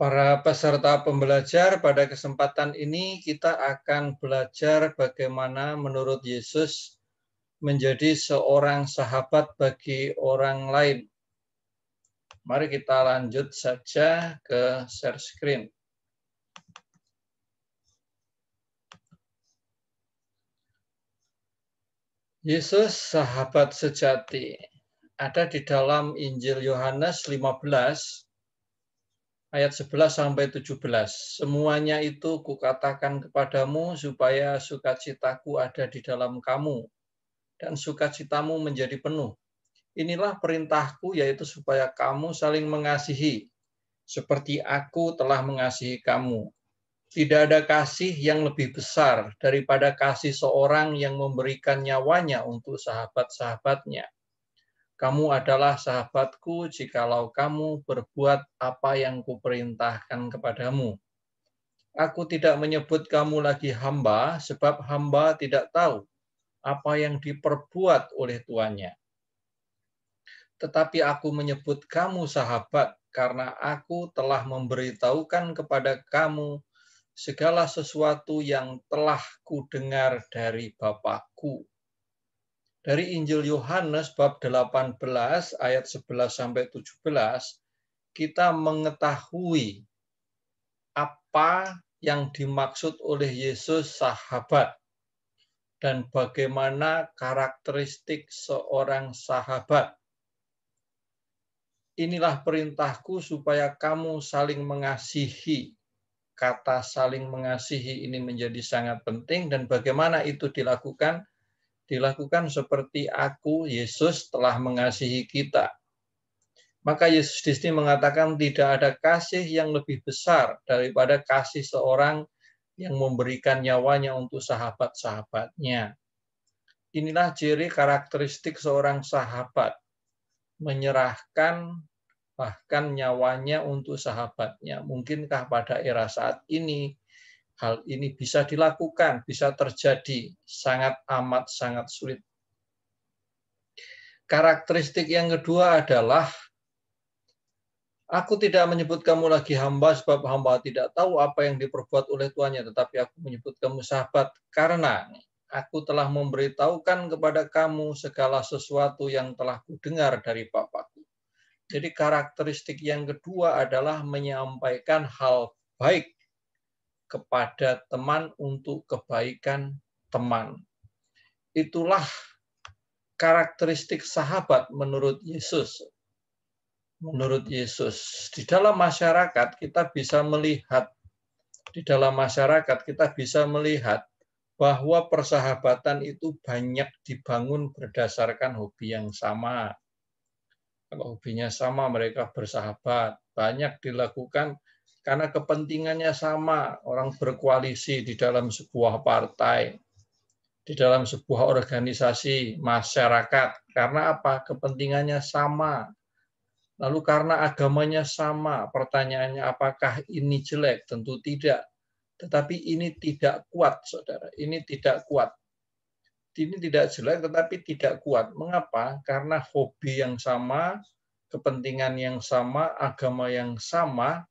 Para peserta pembelajar, pada kesempatan ini kita akan belajar bagaimana menurut Yesus menjadi seorang sahabat bagi orang lain. Mari kita lanjut saja ke share screen. Yesus sahabat sejati. Ada di dalam Injil Yohanes 15 ayat 11 sampai 17. Semuanya itu kukatakan kepadamu supaya sukacitaku ada di dalam kamu dan sukacitamu menjadi penuh. Inilah perintahku, yaitu supaya kamu saling mengasihi seperti aku telah mengasihi kamu. Tidak ada kasih yang lebih besar daripada kasih seorang yang memberikan nyawanya untuk sahabat-sahabatnya. Kamu adalah sahabatku jikalau kamu berbuat apa yang kuperintahkan kepadamu. Aku tidak menyebut kamu lagi hamba, sebab hamba tidak tahu apa yang diperbuat oleh tuannya. Tetapi aku menyebut kamu sahabat, karena aku telah memberitahukan kepada kamu segala sesuatu yang telah kudengar dari Bapakku. Dari Injil Yohanes bab 18 ayat 11 sampai 17, kita mengetahui apa yang dimaksud oleh Yesus sahabat dan bagaimana karakteristik seorang sahabat. Inilah perintahku supaya kamu saling mengasihi. Kata saling mengasihi ini menjadi sangat penting, dan bagaimana itu dilakukan? Dilakukan seperti aku, Yesus, telah mengasihi kita. Maka Yesus di sini mengatakan tidak ada kasih yang lebih besar daripada kasih seorang yang memberikan nyawanya untuk sahabat-sahabatnya. Inilah ciri karakteristik seorang sahabat, menyerahkan bahkan nyawanya untuk sahabatnya. Mungkinkah pada era saat ini hal ini bisa dilakukan, bisa terjadi? Sangat amat sangat sulit. Karakteristik yang kedua adalah aku tidak menyebut kamu lagi hamba, sebab hamba tidak tahu apa yang diperbuat oleh tuannya, tetapi aku menyebut kamu sahabat, karena aku telah memberitahukan kepada kamu segala sesuatu yang telah kudengar dari Bapakku. Jadi karakteristik yang kedua adalah menyampaikan hal baik kepada teman untuk kebaikan teman. Itulah karakteristik sahabat menurut Yesus. Menurut Yesus, di dalam masyarakat kita bisa melihat bahwa persahabatan itu banyak dibangun berdasarkan hobi yang sama. Kalau hobinya sama, mereka bersahabat. Banyak dilakukan karena kepentingannya sama. Orang berkoalisi di dalam sebuah partai, di dalam sebuah organisasi masyarakat. Karena apa? Kepentingannya sama. Lalu karena agamanya sama, pertanyaannya apakah ini jelek? Tentu tidak. Tetapi ini tidak kuat, saudara. Ini tidak kuat. Ini tidak jelek, tetapi tidak kuat. Mengapa? Karena hobi yang sama, kepentingan yang sama, agama yang sama,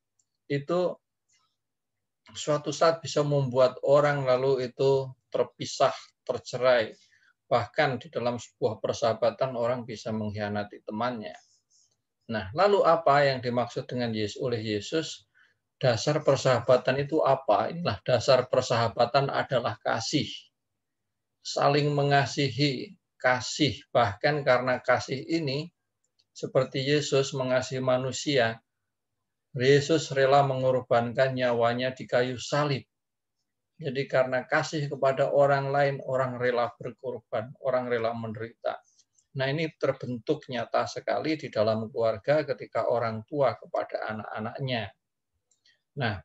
itu suatu saat bisa membuat orang lalu itu terpisah, tercerai. Bahkan di dalam sebuah persahabatan orang bisa mengkhianati temannya. Nah, lalu apa yang dimaksud dengan oleh Yesus? Dasar persahabatan itu apa? Inilah dasar persahabatan adalah kasih. Saling mengasihi, kasih. Bahkan karena kasih ini, seperti Yesus mengasihi manusia, Yesus rela mengorbankan nyawanya di kayu salib. Jadi karena kasih kepada orang lain, orang rela berkorban, orang rela menderita. Nah, ini terbentuk nyata sekali di dalam keluarga ketika orang tua kepada anak-anaknya. Nah,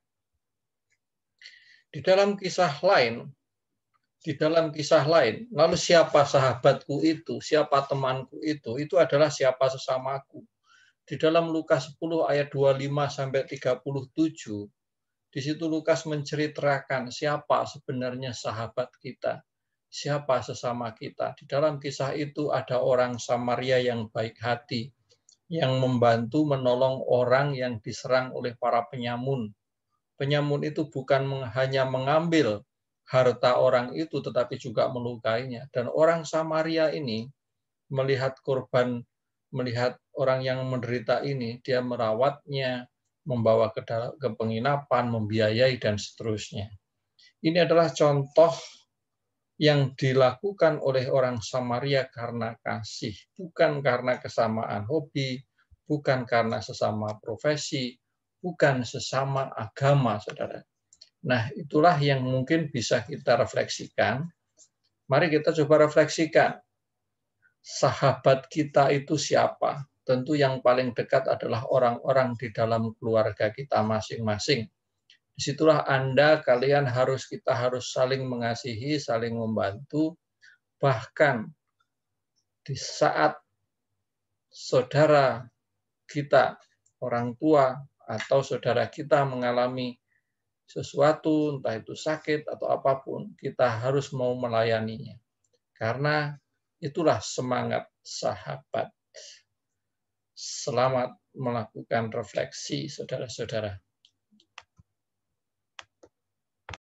di dalam kisah lain, lalu siapa sahabatku itu, siapa temanku itu adalah siapa sesamaku. Di dalam Lukas 10 ayat 25 sampai 37, di situ Lukas menceritakan siapa sebenarnya sahabat kita, siapa sesama kita. Di dalam kisah itu ada orang Samaria yang baik hati. yang membantu menolong orang yang diserang oleh para penyamun. Penyamun itu bukan hanya mengambil harta orang itu, tetapi juga melukainya. Dan orang Samaria ini melihat korban, melihat orang yang menderita ini, dia merawatnya, membawa ke penginapan, membiayai, dan seterusnya. Ini adalah contoh yang dilakukan oleh orang Samaria karena kasih, bukan karena kesamaan hobi, bukan karena sesama profesi, bukan sesama agama, saudara. Nah, itulah yang mungkin bisa kita refleksikan. Mari kita coba refleksikan. Sahabat kita itu siapa? Tentu yang paling dekat adalah orang-orang di dalam keluarga kita masing-masing. Disitulah kita harus saling mengasihi, saling membantu, bahkan di saat saudara kita, orang tua, atau saudara kita mengalami sesuatu, entah itu sakit atau apapun, kita harus mau melayaninya. Karena itulah semangat sahabat. Selamat melakukan refleksi, saudara-saudara.